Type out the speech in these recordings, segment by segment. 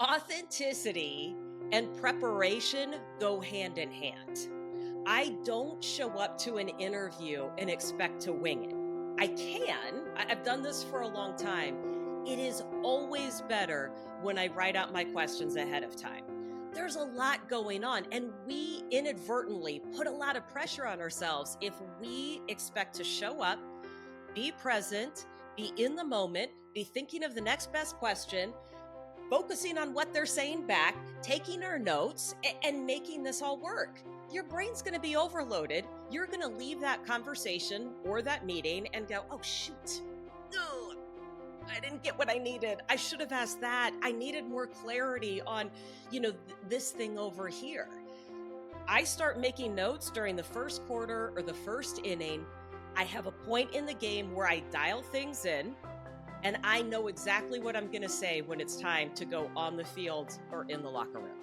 Authenticity and preparation go hand in hand. I don't show up to an interview and expect to wing it. I've done this for a long time. It is always better when I write out my questions ahead of time. There's a lot going on, and we inadvertently put a lot of pressure on ourselves if we expect to show up, be present, be in the moment, be thinking of the next best question, focusing on what they're saying back, taking our notes, and making this all work. Your brain's going to be overloaded. You're going to leave that conversation or that meeting and go, oh, shoot. Ugh, I didn't get what I needed. I should have asked that. I needed more clarity on, this thing over here. I start making notes during the first quarter or the first inning. I have a point in the game where I dial things in, and I know exactly what I'm going to say when it's time to go on the field or in the locker room.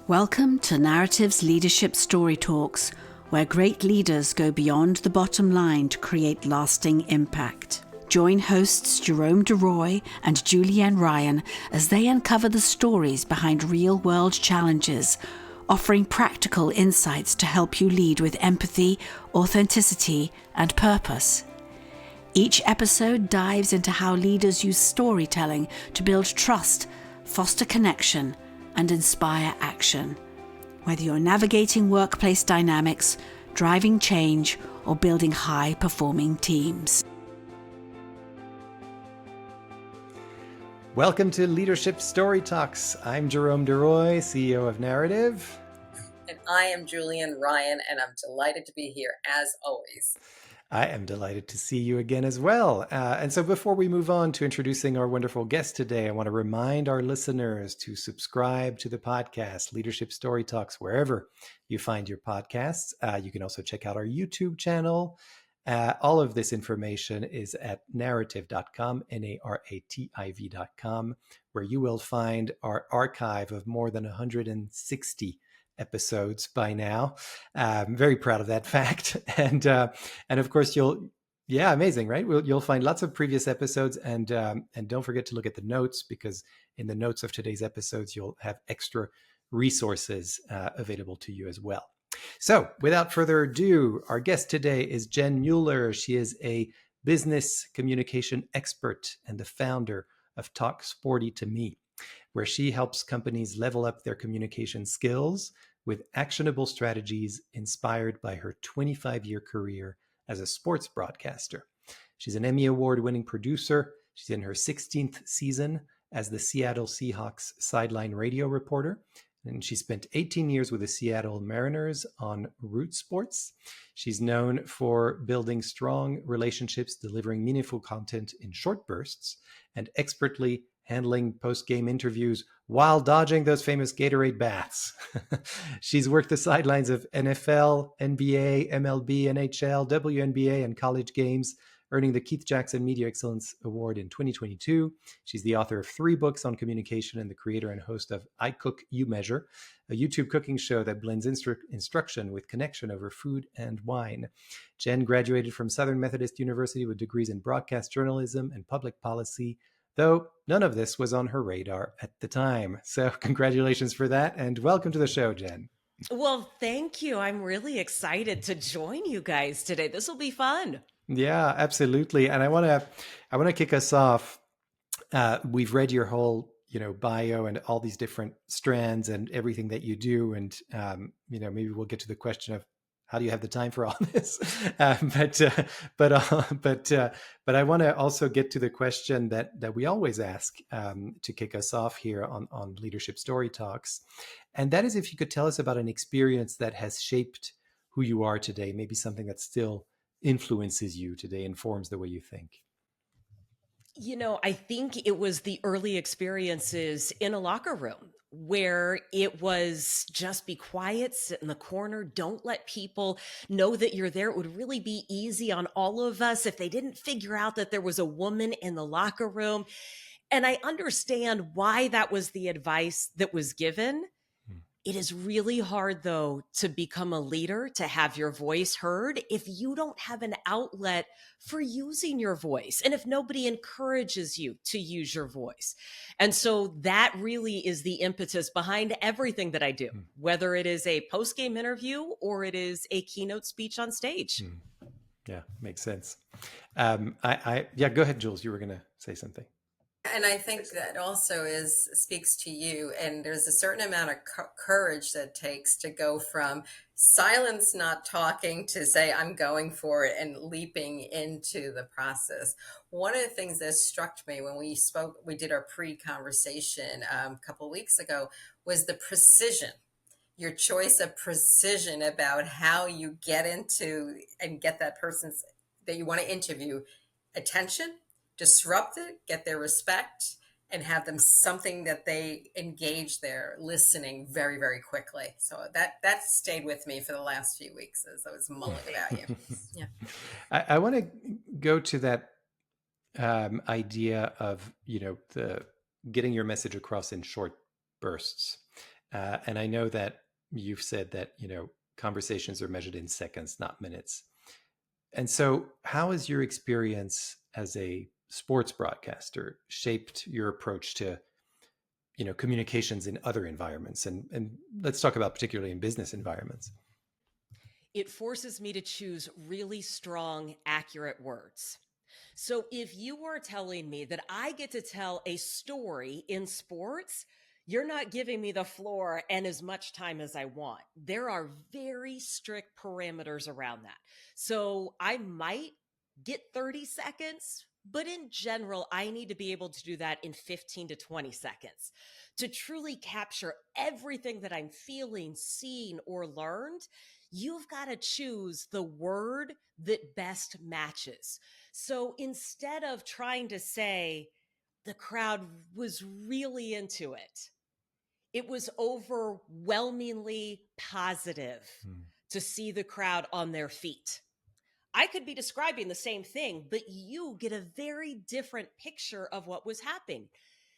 Welcome to Narrative's Leadership Story Talks, where great leaders go beyond the bottom line to create lasting impact. Join hosts Jerome Deroy and Julienne Ryan as they uncover the stories behind real-world challenges, offering practical insights to help you lead with empathy, authenticity, and purpose. Each episode dives into how leaders use storytelling to build trust, foster connection, and inspire action. Whether you're navigating workplace dynamics, driving change, or building high-performing teams. Welcome to Leadership Story Talks. I'm Jerome Deroy, CEO of Narrative. And I am Julienne Ryan, and I'm delighted to be here as always. I am delighted to see you again as well. And so before we move on to introducing our wonderful guest today, I want to remind our listeners to subscribe to the podcast, Leadership Story Talks, wherever you find your podcasts. You can also check out our YouTube channel. All of this information is at narrative.com, narrativ.com, where you will find our archive of more than 160 episodes by now. I'm very proud of that fact. And of course amazing, right? You'll find lots of previous episodes, and don't forget to look at the notes, because in the notes of today's episodes, you'll have extra resources available to you as well. So without further ado, our guest today is Jen Mueller. She is a business communication expert and the founder of Talk Sporty to Me, where she helps companies level up their communication skills with actionable strategies inspired by her 25-year career as a sports broadcaster. She's an Emmy Award-winning producer. She's in her 16th season as the Seattle Seahawks sideline radio reporter, and she spent 18 years with the Seattle Mariners on Root Sports. She's known for building strong relationships, delivering meaningful content in short bursts, and expertly handling post-game interviews while dodging those famous Gatorade baths. She's worked the sidelines of NFL, NBA, MLB, NHL, WNBA, and college games, earning the Keith Jackson Media Excellence Award in 2022. She's the author of 3 books on communication and the creator and host of I Cook, You Measure, a YouTube cooking show that blends instruction with connection over food and wine. Jen graduated from Southern Methodist University with degrees in broadcast journalism and public policy, though none of this was on her radar at the time. So congratulations for that, and welcome to the show, Jen. Well, thank you. I'm really excited to join you guys today. This will be fun. Yeah, absolutely. And I want to kick us off. We've read your whole, bio and all these different strands and everything that you do. And, maybe we'll get to the question of how do you have the time for all this? But I want to also get to the question that we always ask to kick us off here on Leadership Story Talks. And that is, if you could tell us about an experience that has shaped who you are today, maybe something that still influences you today, informs the way you think. I think it was the early experiences in a locker room where it was just be quiet, sit in the corner, don't let people know that you're there. It would really be easy on all of us if they didn't figure out that there was a woman in the locker room. And I understand why that was the advice that was given. It is really hard, though, to become a leader, to have your voice heard if you don't have an outlet for using your voice and if nobody encourages you to use your voice. And so that really is the impetus behind everything that I do, whether it is a post-game interview or it is a keynote speech on stage. Yeah, makes sense. Yeah, go ahead, Jules. You were going to say something. And I think that also speaks to you. And there's a certain amount of courage that it takes to go from silence, not talking, to say, I'm going for it and leaping into the process. One of the things that struck me when we did our pre-conversation a couple of weeks ago, was the precision. Your choice of precision about how you get into and get that person's that you want to interview attention, disrupt it, get their respect, and have them something that they engage their listening very, very quickly. So that stayed with me for the last few weeks as I was mulling about you. Yeah. I want to go to that idea of, the getting your message across in short bursts. And I know that you've said that, conversations are measured in seconds, not minutes. And so how has your experience as a sports broadcaster shaped your approach to, communications in other environments? And let's talk about particularly in business environments. It forces me to choose really strong, accurate words. So if you are telling me that I get to tell a story in sports, you're not giving me the floor and as much time as I want. There are very strict parameters around that. So I might get 30 seconds, but in general, I need to be able to do that in 15 to 20 seconds. To truly capture everything that I'm feeling, seeing, or learned, you've got to choose the word that best matches. So instead of trying to say the crowd was really into it, it was overwhelmingly positive to see the crowd on their feet. I could be describing the same thing, but you get a very different picture of what was happening.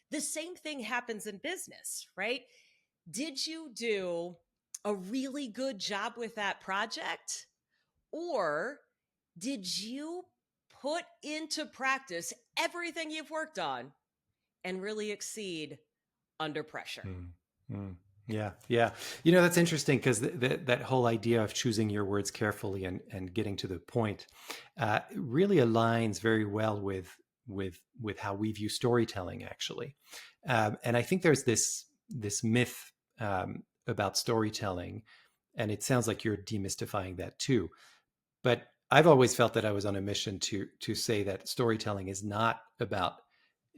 The same thing happens in business, right? Did you do a really good job with that project? Or did you put into practice everything you've worked on and really exceed under pressure? Yeah. That's interesting because that whole idea of choosing your words carefully and getting to the point really aligns very well with how we view storytelling, actually. And I think there's this myth about storytelling, and it sounds like you're demystifying that too. But I've always felt that I was on a mission to say that storytelling is not about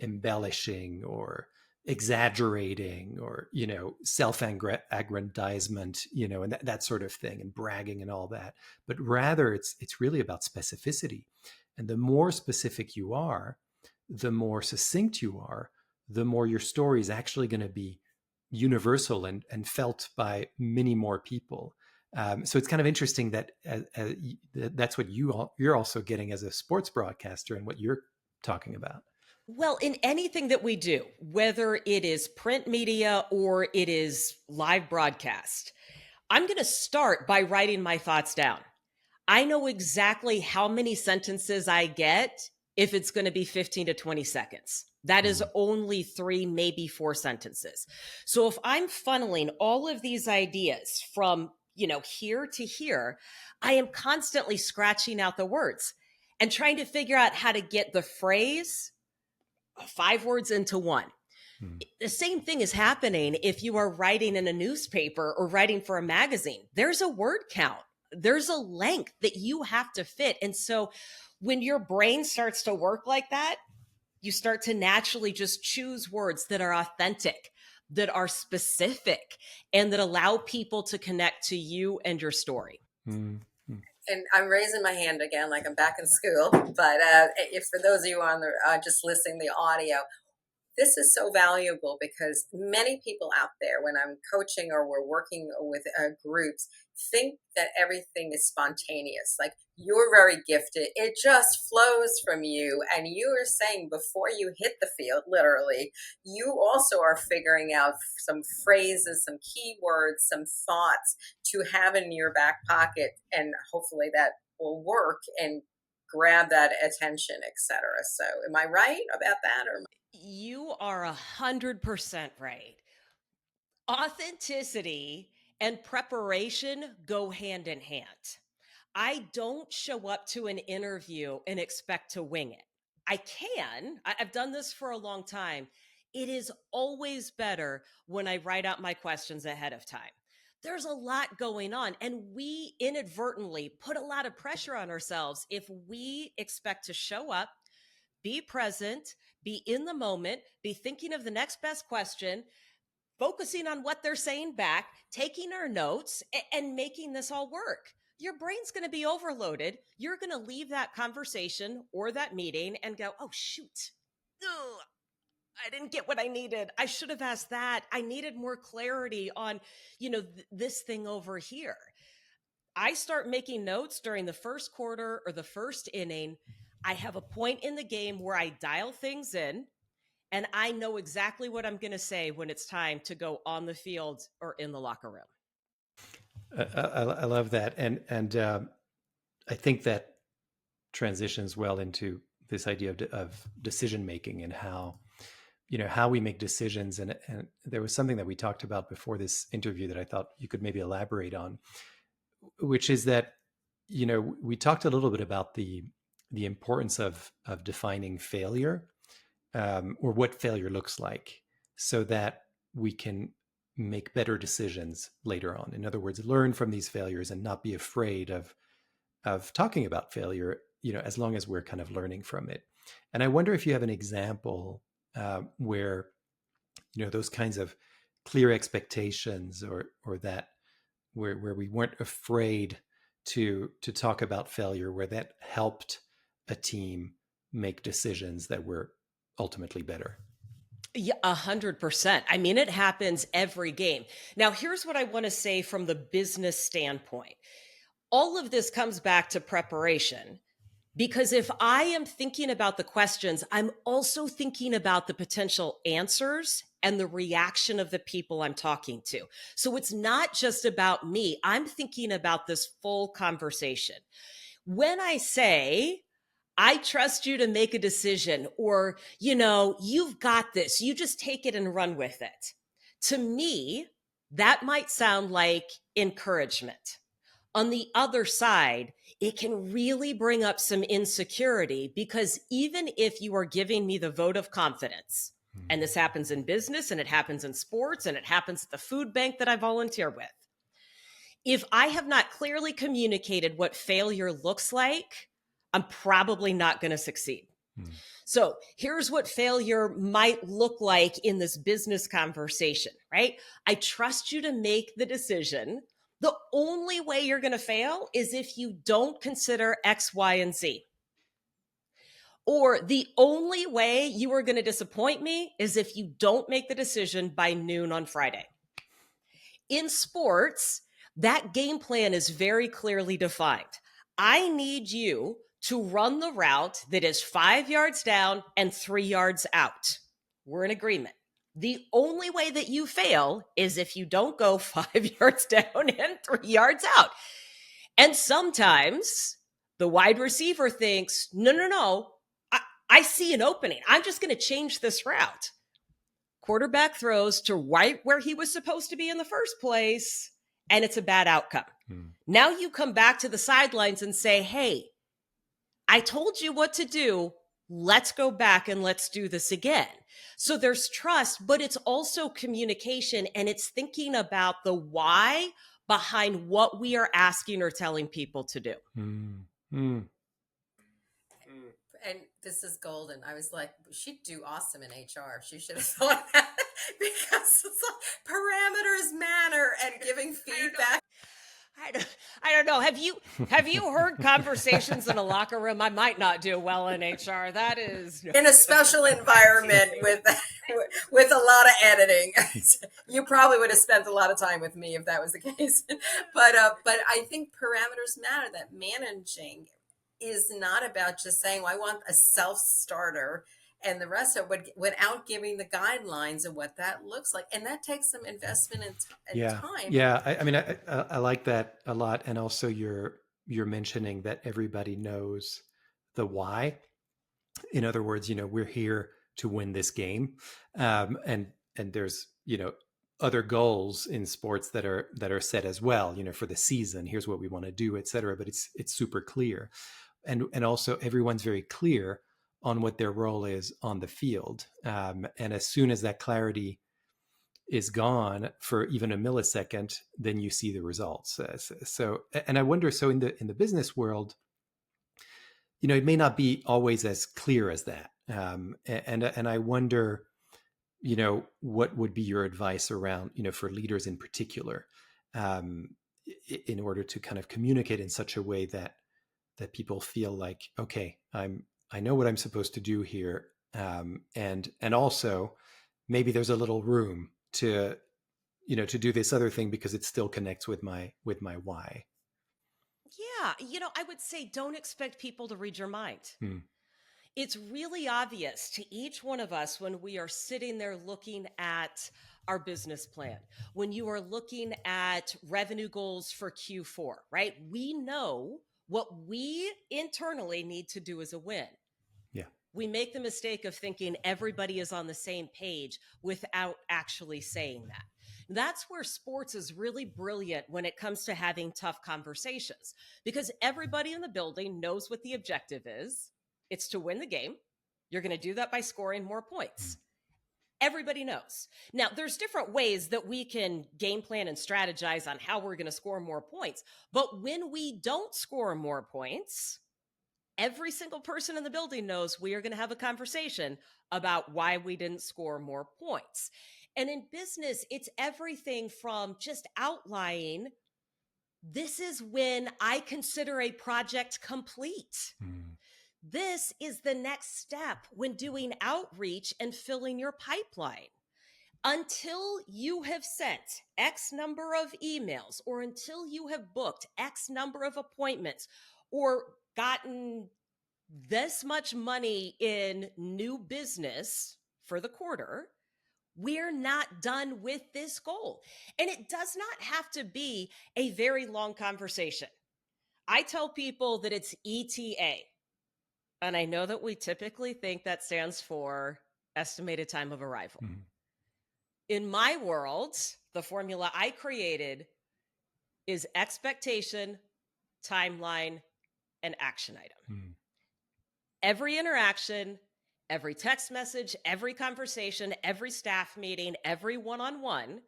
embellishing or exaggerating or self-aggrandizement, and that sort of thing, and bragging and all that, but rather it's really about specificity. And the more specific you are, the more succinct you are, the more your story is actually going to be universal and felt by many more people. So it's kind of interesting that that's what you're also getting as a sports broadcaster and what you're talking about. Well, in anything that we do, whether it is print media or it is live broadcast, I'm going to start by writing my thoughts down. I know exactly how many sentences I get if it's going to be 15 to 20 seconds. That is only 3, maybe 4 sentences. So if I'm funneling all of these ideas from, here to here, I am constantly scratching out the words and trying to figure out how to get the phrase 5 words into one. The same thing is happening if you are writing in a newspaper or writing for a magazine. There's a word count. There's a length that you have to fit. And so when your brain starts to work like that, you start to naturally just choose words that are authentic, that are specific, and that allow people to connect to you and your story. And I'm raising my hand again, like I'm back in school. But if for those of you on the just listening the audio, This is so valuable because many people out there, when I'm coaching or we're working with groups, think that everything is spontaneous. Like, you're very gifted. It just flows from you. And you are saying before you hit the field, literally, you also are figuring out some phrases, some keywords, some thoughts to have in your back pocket. And hopefully that will work and grab that attention, etc. So am I right about that? Or You are 100% right. Authenticity and preparation go hand in hand. I don't show up to an interview and expect to wing it. I can. I've done this for a long time. It is always better when I write out my questions ahead of time. There's a lot going on, and we inadvertently put a lot of pressure on ourselves if we expect to show up, be present, be in the moment, be thinking of the next best question, focusing on what they're saying back, taking our notes, and making this all work. Your brain's going to be overloaded. You're going to leave that conversation or that meeting and go, oh, shoot. Ugh, I didn't get what I needed. I should have asked that. I needed more clarity on, this thing over here. I start making notes during the first quarter or the first inning. I have a point in the game where I dial things in, and I know exactly what I'm going to say when it's time to go on the field or in the locker room. I love that, and I think that transitions well into this idea of decision making and how we make decisions. And there was something that we talked about before this interview that I thought you could maybe elaborate on, which is that we talked a little bit about the importance of defining failure, or what failure looks like, so that we can make better decisions later on. In other words, learn from these failures and not be afraid of talking about failure, as long as we're kind of learning from it. And I wonder if you have an example where, those kinds of clear expectations or that where we weren't afraid to talk about failure, where that helped a team make decisions that were ultimately better. Yeah, 100%. I mean, it happens every game. Now, here's what I want to say from the business standpoint. All of this comes back to preparation, because if I am thinking about the questions, I'm also thinking about the potential answers and the reaction of the people I'm talking to. So it's not just about me. I'm thinking about this full conversation. When I say, I trust you to make a decision, or, you've got this, you just take it and run with it. To me, that might sound like encouragement. On the other side, it can really bring up some insecurity, because even if you are giving me the vote of confidence, and this happens in business and it happens in sports and it happens at the food bank that I volunteer with, if I have not clearly communicated what failure looks like, I'm probably not going to succeed. So here's what failure might look like in this business conversation, right? I trust you to make the decision. The only way you're going to fail is if you don't consider X, Y, and Z. Or the only way you are going to disappoint me is if you don't make the decision by noon on Friday. In sports, that game plan is very clearly defined. I need you to run the route that is 5 yards down and 3 yards out. We're in agreement. The only way that you fail is if you don't go 5 yards down and 3 yards out. And sometimes the wide receiver thinks, no, I see an opening. I'm just going to change this route. Quarterback throws to right where he was supposed to be in the first place, and it's a bad outcome. Now you come back to the sidelines and say, hey, I told you what to do. Let's go back and let's do this again. So there's trust, but it's also communication, and it's thinking about the why behind what we are asking or telling people to do. And this is golden. I was like, she'd do awesome in HR. She should have thought that, because it's like parameters matter and giving feedback. I don't know. Have you heard conversations in a locker room? I might not do well in HR. That is in a special environment with lot of editing. You probably would have spent a lot of time with me if that was the case. But I think parameters matter. That managing is not about just saying, well, I want a self-starter and the rest of it without giving the guidelines of what that looks like. And that takes some investment and time. Yeah. I mean, I like that a lot. And also you're mentioning that everybody knows the why. In other words, we're here to win this game. And there's, other goals in sports that are set as well, for the season. Here's what we want to do, et cetera. But it's super clear. And also everyone's very clear on what their role is on the field. And as soon as that clarity is gone for even a millisecond, then you see the results. So, and I wonder, so in the business world, it may not be always as clear as that. And I wonder, what would be your advice around, for leaders in particular, in order to kind of communicate in such a way that people feel like, okay, I know what I'm supposed to do here. And also maybe there's a little room to do this other thing because it still connects with my why. Yeah. I would say don't expect people to read your mind. It's really obvious to each one of us when we are sitting there looking at our business plan, when you are looking at revenue goals for Q4, right? We know what we internally need to do as a win. Yeah. We make the mistake of thinking everybody is on the same page without actually saying that. That's where sports is really brilliant when it comes to having tough conversations, because everybody in the building knows what the objective is. It's to win the game. You're going to do that by scoring more points. Everybody knows. Now, there's different ways that we can game plan and strategize on how we're going to score more points. But when we don't score more points, every single person in the building knows we are going to have a conversation about why we didn't score more points. And in business, it's everything from just outlining, this is when I consider a project complete. This is the next step when doing outreach and filling your pipeline. Until you have sent X number of emails, or until you have booked X number of appointments, or gotten this much money in new business for the quarter, we're not done with this goal. And it does not have to be a very long conversation. I tell people that it's ETA. And I know that we typically think that stands for estimated time of arrival. In my world, the formula I created is expectation, timeline, and action item. Every interaction, every text message, every conversation, every staff meeting, every one-on-one,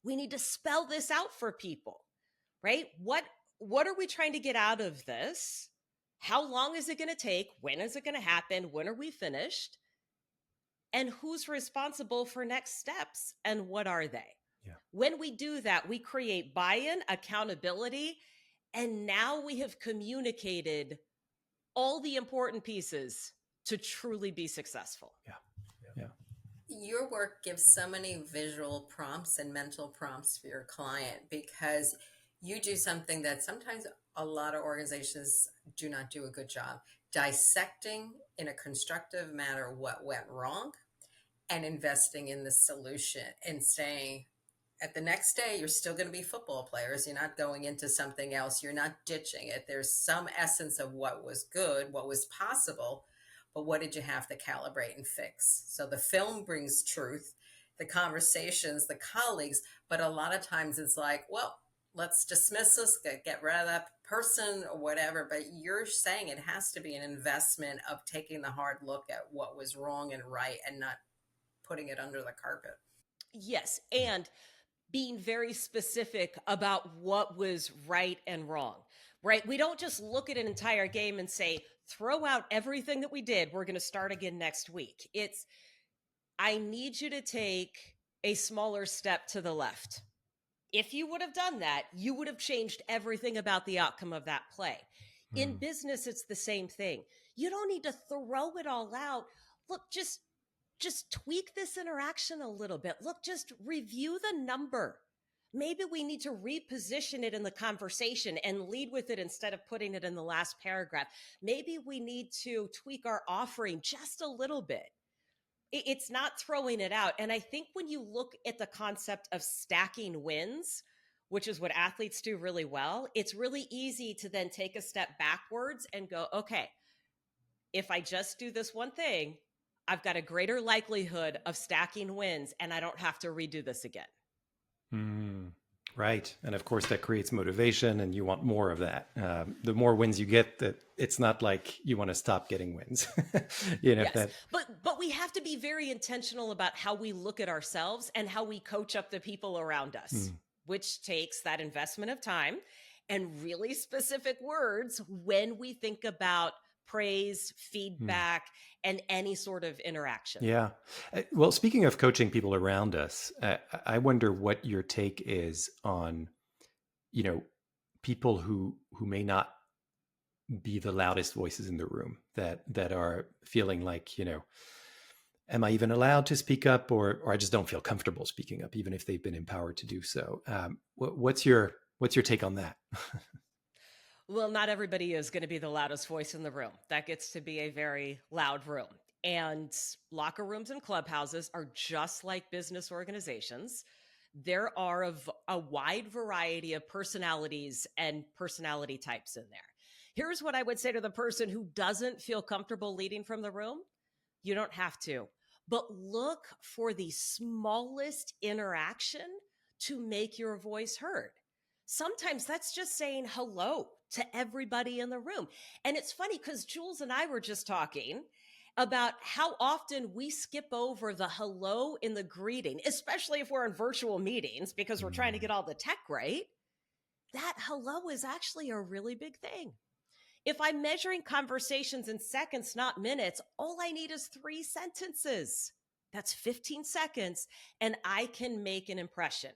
we need to spell this out for people, right? What are we trying to get out of this? How long is it going to take? When is it going to happen? When are we finished? And who's responsible for next steps? And what are they? Yeah. When we do that, we create buy-in, accountability, and now we have communicated all the important pieces to truly be successful. Yeah. Your work gives so many visual prompts and mental prompts for your client, because you do something that sometimes a lot of organizations do not do a good job: dissecting in a constructive manner what went wrong and investing in the solution, and saying at the next day, you're still going to be football players. You're not going into something else. You're not ditching it. There's some essence of what was good, what was possible, but what did you have to calibrate and fix? So the film brings truth, the conversations, the colleagues, but a lot of times it's like, well, let's dismiss this, get rid of that person or whatever. But you're saying it has to be an investment of taking the hard look at what was wrong and right, and not putting it under the carpet. Yes. And being very specific about what was right and wrong, right? We don't just look at an entire game and say, throw out everything that we did. We're going to start again next week. It's, I need you to take a smaller step to the left. If you would have done that, you would have changed everything about the outcome of that play. In business, it's the same thing. You don't need to throw it all out. Look, just just tweak this interaction a little bit. Look, just review the number. Maybe we need to reposition it in the conversation and lead with it instead of putting it in the last paragraph. Maybe we need to tweak our offering just a little bit. It's not throwing it out. And I think when you look at the concept of stacking wins, which is what athletes do really well, it's really easy to then take a step backwards and go, okay, if I just do this one thing, I've got a greater likelihood of stacking wins and I don't have to redo this again. Right. And of course, that creates motivation and you want more of that. The more wins you get, that it's not like you want to stop getting wins. Yes. But we have to be very intentional about how we look at ourselves and how we coach up the people around us, which takes that investment of time and really specific words when we think about praise, feedback, and any sort of interaction. Yeah. Well, speaking of coaching people around us, I wonder what your take is on, people who may not be the loudest voices in the room, that are feeling like, am I even allowed to speak up, or I just don't feel comfortable speaking up, even if they've been empowered to do so. What's your take on that? Well, not everybody is going to be the loudest voice in the room. That gets to be a very loud room. And locker rooms and clubhouses are just like business organizations. There are a wide variety of personalities and personality types in there. Here's what I would say to the person who doesn't feel comfortable leading from the room. You don't have to, but look for the smallest interaction to make your voice heard. Sometimes that's just saying hello to everybody in the room. And it's funny because Jules and I were just talking about how often we skip over the hello in the greeting, especially if we're in virtual meetings because we're trying to get all the tech right. That hello is actually a really big thing. If I'm measuring conversations in seconds, not minutes, all I need is 3 sentences. That's 15 seconds, and I can make an impression.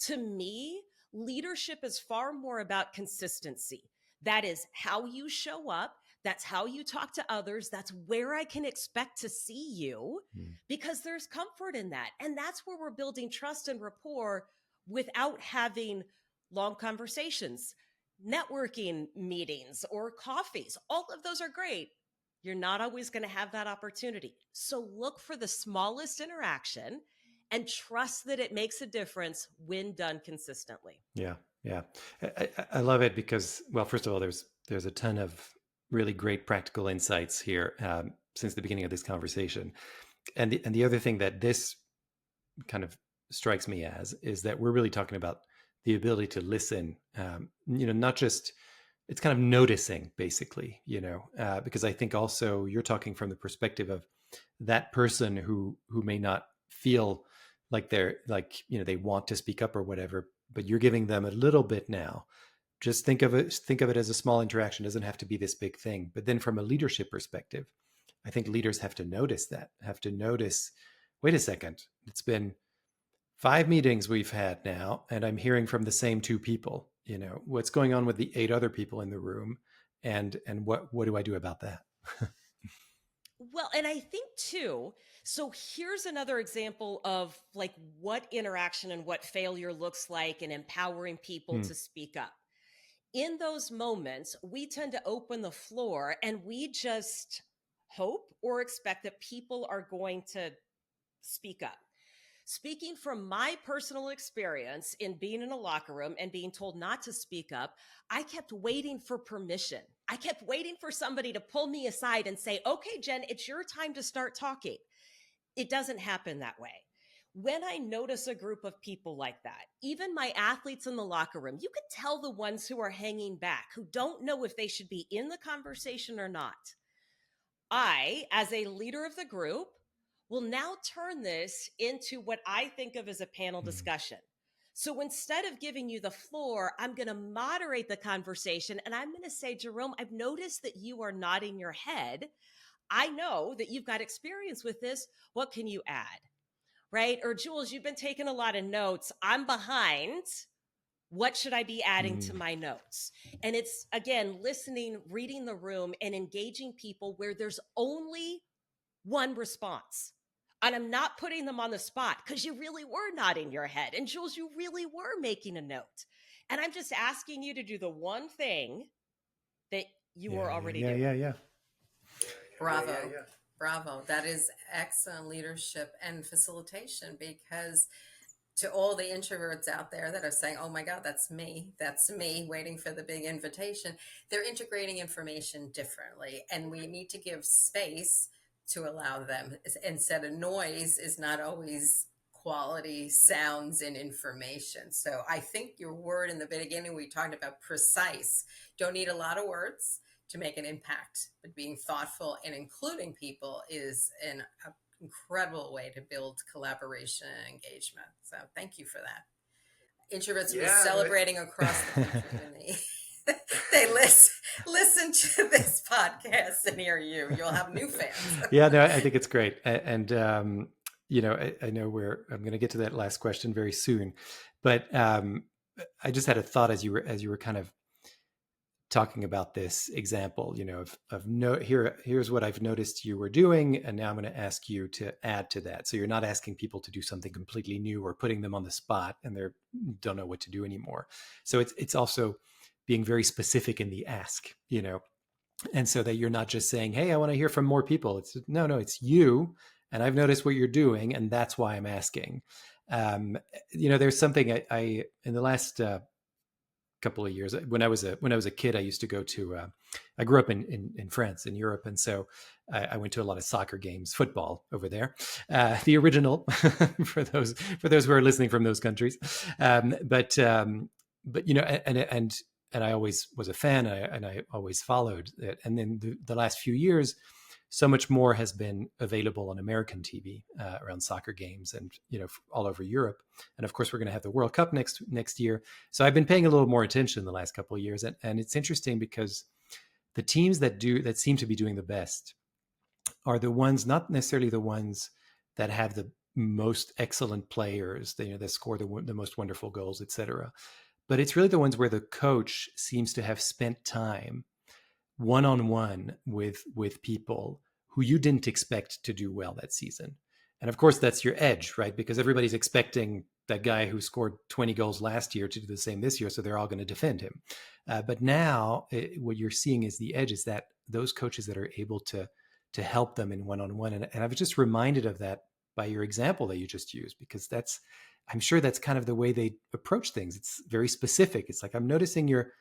To me, leadership is far more about consistency. That is how you show up. That's how you talk to others. That's where I can expect to see you because there's comfort in that. And that's where we're building trust and rapport without having long conversations, networking meetings, or coffees. All of those are great. You're not always going to have that opportunity. So look for the smallest interaction and trust that it makes a difference when done consistently. Yeah. Yeah. I love it because, well, first of all, there's a ton of really great practical insights here since the beginning of this conversation. And the other thing that this kind of strikes me as is that we're really talking about the ability to listen, not just, it's kind of noticing basically, because I think also you're talking from the perspective of that person who may not feel like they're like, they want to speak up or whatever, but you're giving them a little bit now. Just think of it as a small interaction. It doesn't have to be this big thing. But then from a leadership perspective, I think leaders have to notice, wait a second, it's been 5 meetings we've had now, and I'm hearing from the same 2 people, what's going on with the 8 other people in the room, and what do I do about that? Well, and I think too, so here's another example of like what interaction and what failure looks like in empowering people to speak up. In those moments, we tend to open the floor and we just hope or expect that people are going to speak up. Speaking from my personal experience in being in a locker room and being told not to speak up, I kept waiting for permission. I kept waiting for somebody to pull me aside and say, okay, Jen, it's your time to start talking. It doesn't happen that way. When I notice a group of people like that, even my athletes in the locker room, you can tell the ones who are hanging back, who don't know if they should be in the conversation or not. I, as a leader of the group, will now turn this into what I think of as a panel discussion. So instead of giving you the floor, I'm going to moderate the conversation and I'm going to say, Jerome, I've noticed that you are nodding your head. I know that you've got experience with this. What can you add? Right? Or Jules, you've been taking a lot of notes. I'm behind. What should I be adding to my notes? And it's, again, listening, reading the room, and engaging people where there's only one response. And I'm not putting them on the spot because you really were nodding your head. And Jules, you really were making a note. And I'm just asking you to do the one thing that you were already doing. Yeah. Bravo. Bravo. That is excellent leadership and facilitation, because to all the introverts out there that are saying, oh my God, that's me, waiting for the big invitation, they're integrating information differently. And we need to give space to allow them. Instead of noise is not always quality sounds and information. So I think your word in the beginning, we talked about precise. Don't need a lot of words to make an impact, but being thoughtful and including people is an incredible way to build collaboration and engagement. So thank you for that. Introverts will be celebrating across the country. They listen to this podcast and hear you. You'll have new fans. Yeah, no, I think it's great. And you know, I know I'm going to get to that last question very soon, but I just had a thought as you were kind of talking about this example, you know, here's what I've noticed you were doing, and now I'm going to ask you to add to that. So you're not asking people to do something completely new or putting them on the spot and they don't know what to do anymore. So it's also being very specific in the ask, you know, and so that you're not just saying, hey, I want to hear from more people. It's no, it's you, and I've noticed what you're doing, and that's why I'm asking. You know, there's something I in the last couple of years, when I was a kid, I used to go to I grew up in France, in Europe, and so I went to a lot of soccer games, football over there, the original for those who are listening from those countries, but you know, and I always was a fan, and I always followed it. And then the last few years, so much more has been available on American TV around soccer games, and you know, all over Europe. And of course, we're going to have the World Cup next year. So I've been paying a little more attention the last couple of years, and it's interesting because the teams that seem to be doing the best are the ones, not necessarily the ones that have the most excellent players, that score the most wonderful goals, etc. But it's really the ones where the coach seems to have spent time one-on-one with people who you didn't expect to do well that season. And of course, that's your edge, right? Because everybody's expecting that guy who scored 20 goals last year to do the same this year, so they're all going to defend him. But now what you're seeing is the edge is that those coaches that are able to help them in one-on-one. And I was just reminded of that by your example that you just used, because I'm sure that's kind of the way they approach things. It's very specific. It's like, I'm noticing you're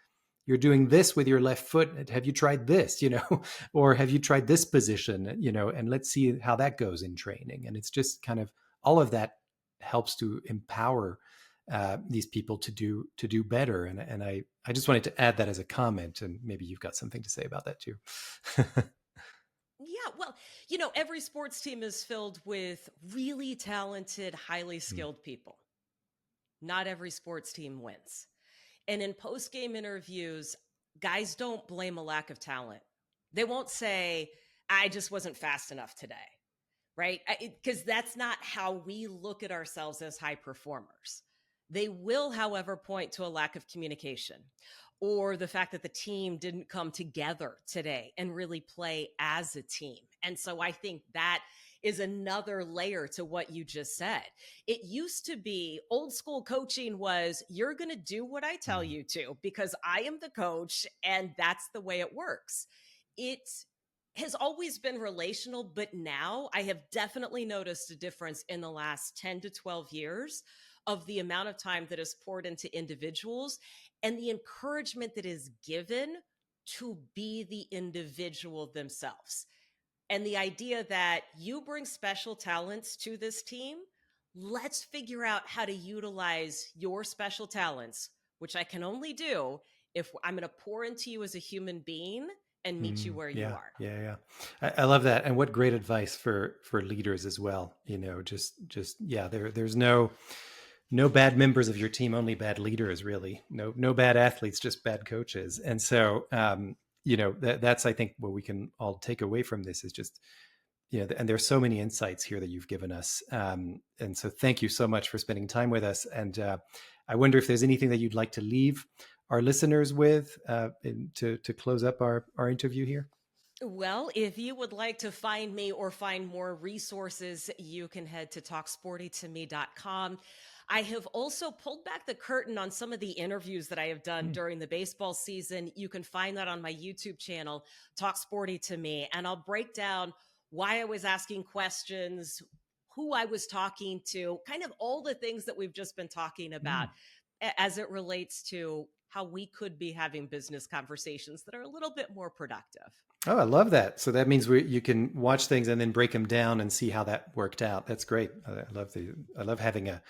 doing this with your left foot. Have you tried this, you know, or have you tried this position, you know, and let's see how that goes in training. And it's just kind of all of that helps to empower these people to do better. And I just wanted to add that as a comment, and maybe you've got something to say about that too. Yeah, well, you know, every sports team is filled with really talented, highly skilled people. Not every sports team wins. And in post-game interviews, guys don't blame a lack of talent. They won't say, I just wasn't fast enough today, right? Because that's not how we look at ourselves as high performers. They will, however, point to a lack of communication, or the fact that the team didn't come together today and really play as a team. And so I think that is another layer to what you just said. It used to be old school coaching was, you're going to do what I tell you to because I am the coach and that's the way it works. It has always been relational, but now I have definitely noticed a difference in the last 10 to 12 years of the amount of time that is poured into individuals and the encouragement that is given to be the individual themselves. And the idea that you bring special talents to this team, let's figure out how to utilize your special talents, which I can only do if I'm going to pour into you as a human being and meet you where you are. Yeah. I love that. And what great advice for leaders as well. You know, there's no bad members of your team, only bad leaders, really. No bad athletes, just bad coaches. And so, you know, that's, I think, what we can all take away from this is just, you know, and there's so many insights here that you've given us. And so thank you so much for spending time with us. And I wonder if there's anything that you'd like to leave our listeners with to close up our interview here. Well, if you would like to find me or find more resources, you can head to talksportytome.com. I have also pulled back the curtain on some of the interviews that I have done during the baseball season. You can find that on my YouTube channel, Talk Sporty to Me, and I'll break down why I was asking questions, who I was talking to, kind of all the things that we've just been talking about as it relates to how we could be having business conversations that are a little bit more productive. Oh, I love that. So that means you can watch things and then break them down and see how that worked out. That's great. I love having a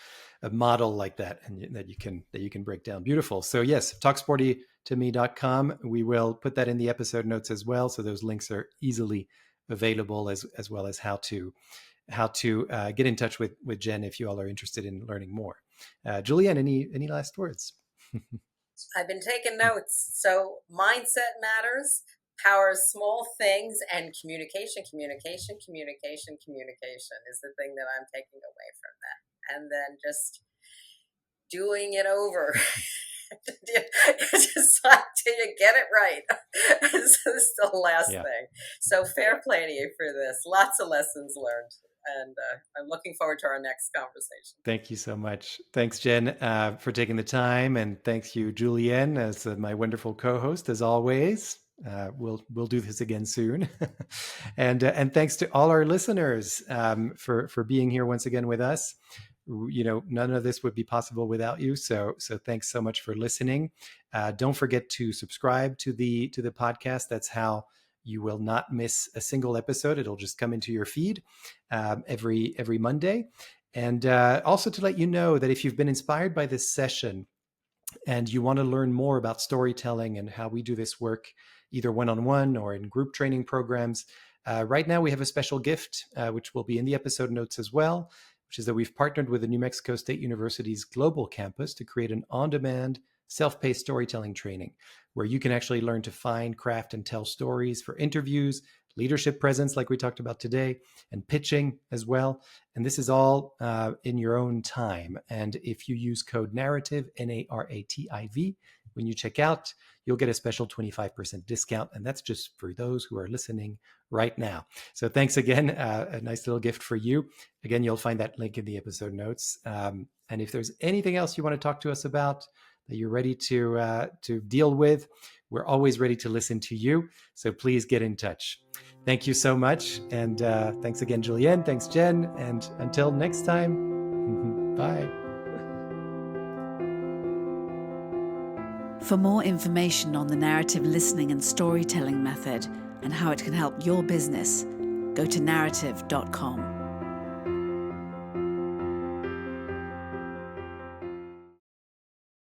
model like that and that you can break down. Beautiful. So yes, talksportytome.com. We will put that in the episode notes as well. So those links are easily available as well as how to get in touch with Jen if you all are interested in learning more. Julienne, any last words? I've been taking notes. So mindset matters, powers small things, and communication is the thing that I'm taking away from that. And then just doing it over. Just like till you get it right. This is the last thing. So fair play to you for this. Lots of lessons learned. And I'm looking forward to our next conversation. Thank you so much. Thanks, Jen, for taking the time. And thanks you, Julienne, as my wonderful co-host, as always. We'll do this again soon. And thanks to all our listeners for being here once again with us. You know, none of this would be possible without you. So thanks so much for listening. Don't forget to subscribe to the podcast. That's how you will not miss a single episode. It'll just come into your feed every Monday. And also to let you know that if you've been inspired by this session and you want to learn more about storytelling and how we do this work, either one-on-one or in group training programs, right now we have a special gift, which will be in the episode notes as well, which is that we've partnered with the New Mexico State University's Global Campus to create an on-demand, self-paced storytelling training where you can actually learn to find, craft, and tell stories for interviews, leadership presence like we talked about today, and pitching as well. And this is all in your own time. And if you use code NARRATIVE, NARATIV, when you check out, you'll get a special 25% discount. And that's just for those who are listening right now. So thanks again. A nice little gift for you. Again, you'll find that link in the episode notes. And if there's anything else you want to talk to us about that you're ready to deal with, we're always ready to listen to you. So please get in touch. Thank you so much. And thanks again, Julienne. Thanks, Jen. And until next time, bye. For more information on the narrative listening and storytelling method and how it can help your business, go to narrative.com.